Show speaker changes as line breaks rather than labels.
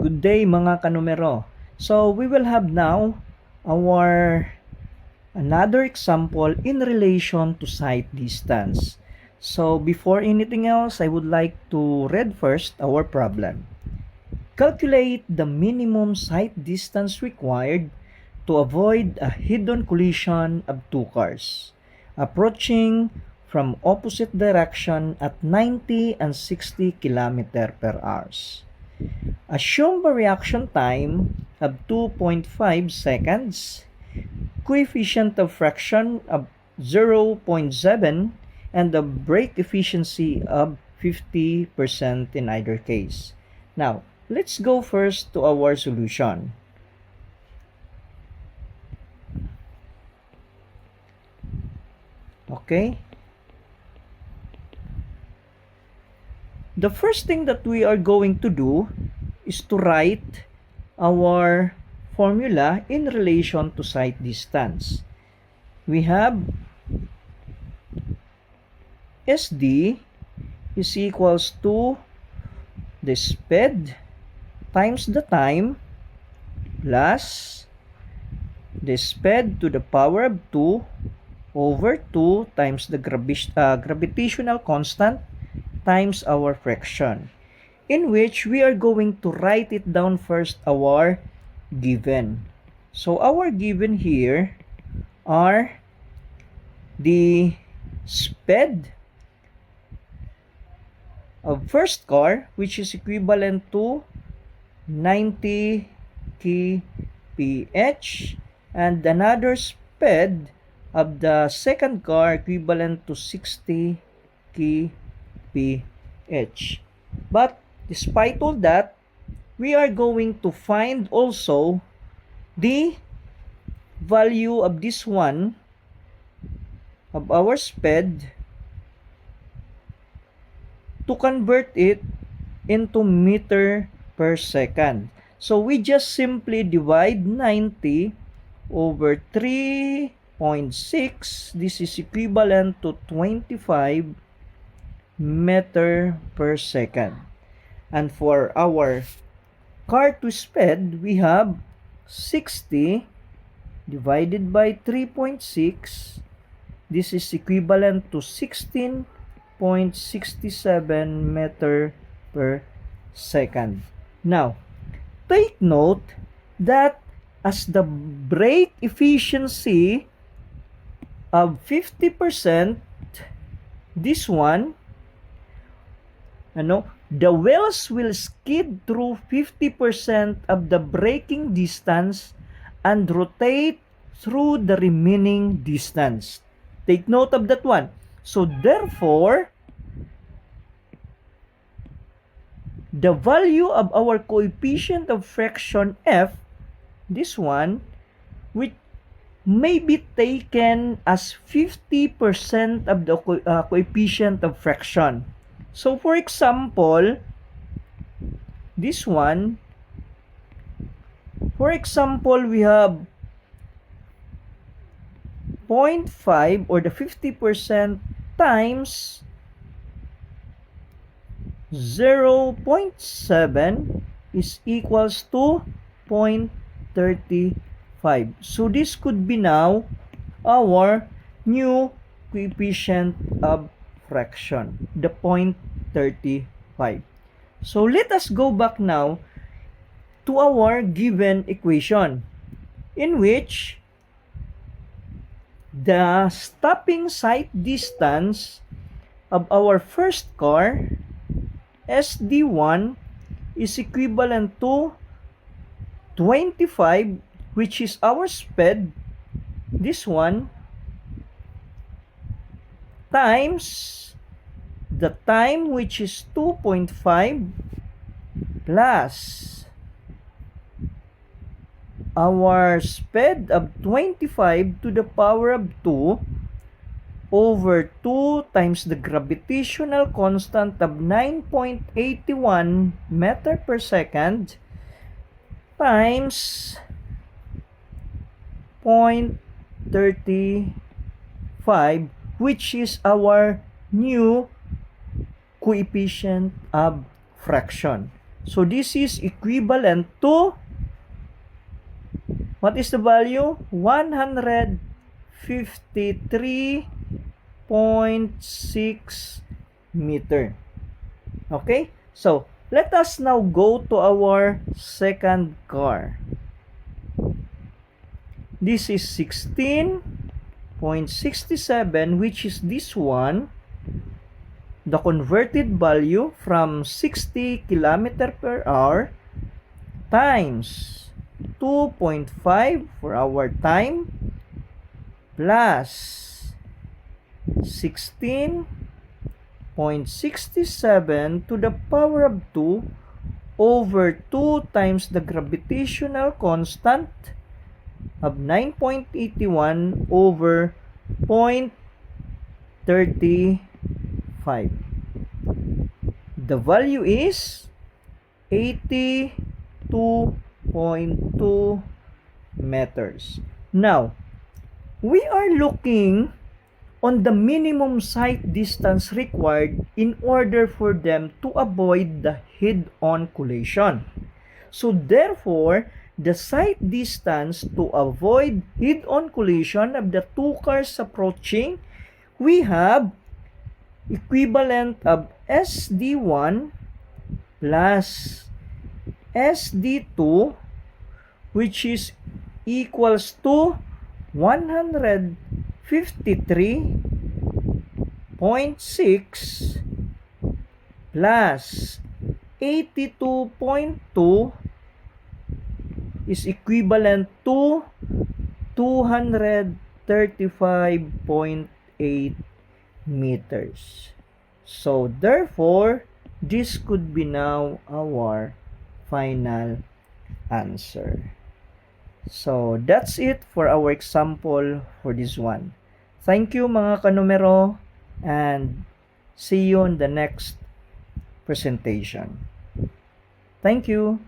Good day mga kanumero. So we will have now our another example in relation to sight distance. So before anything else, I would like to read first our problem. Calculate the minimum sight distance required to avoid a head-on collision of two cars approaching from opposite direction at 90 and 60 km per hour. Assume a reaction time of 2.5 seconds, coefficient of friction of 0.7, and the brake efficiency of 50% in either case. Now, let's go first to our solution. Okay? The first thing that we are going to do is to write our formula in relation to sight distance. We have SD is equals to the speed times the time plus the speed to the power of 2 over 2 times the gravitational constant times our friction, in which we are going to write it down first our given. So our given here are the speed of first car, which is equivalent to 90 kph, and another speed of the second car equivalent to 60 kph. But despite all that, we are going to find also the value of this one, of our speed, to convert it into meter per second. So we just simply divide 90 over 3.6. This is equivalent to 25 meter per second. And for our car to speed, we have 60 divided by 3.6. This is equivalent to 16.67 meter per second. Now, take note that as the brake efficiency of 50%, this one, the wheels will skid through 50% of the braking distance and rotate through the remaining distance. Take note of that one. So therefore, the value of our coefficient of friction F, this one, which may be taken as 50% of the coefficient of friction. So for example, this one, for example, we have 0.5 or the 50% times 0.7 is equals to 0.35. So this could be now our new coefficient of fraction, the 0.35. So let us go back now to our given equation, in which the stopping sight distance of our first car, SD1, is equivalent to 25, which is our speed, this one, times the time, which is 2.5, plus our speed of 25 to the power of 2 over 2 times the gravitational constant of 9.81 meter per second times 0.35, which is our new coefficient of fraction. So this is equivalent to, what is the value? 153.6 meter. Okay? So, let us now go to our second car. This is 16.67, which is this one. The converted value from 60 km per hour times 2.5 for our time plus 16.67 to the power of 2 over 2 times the gravitational constant of 9.81 over 0.35. The value is 82.2 meters. Now, we are looking on the minimum sight distance required in order for them to avoid the head-on collision. So therefore, the sight distance to avoid head-on collision of the two cars approaching, we have equivalent of SD1 plus SD2, which is equals to 153.6 plus 82.2 is equivalent to 235.8 meters. So therefore, this could be now our final answer. So that's it for our example for this one. Thank you mga kanumero, and see you in the next presentation. Thank you.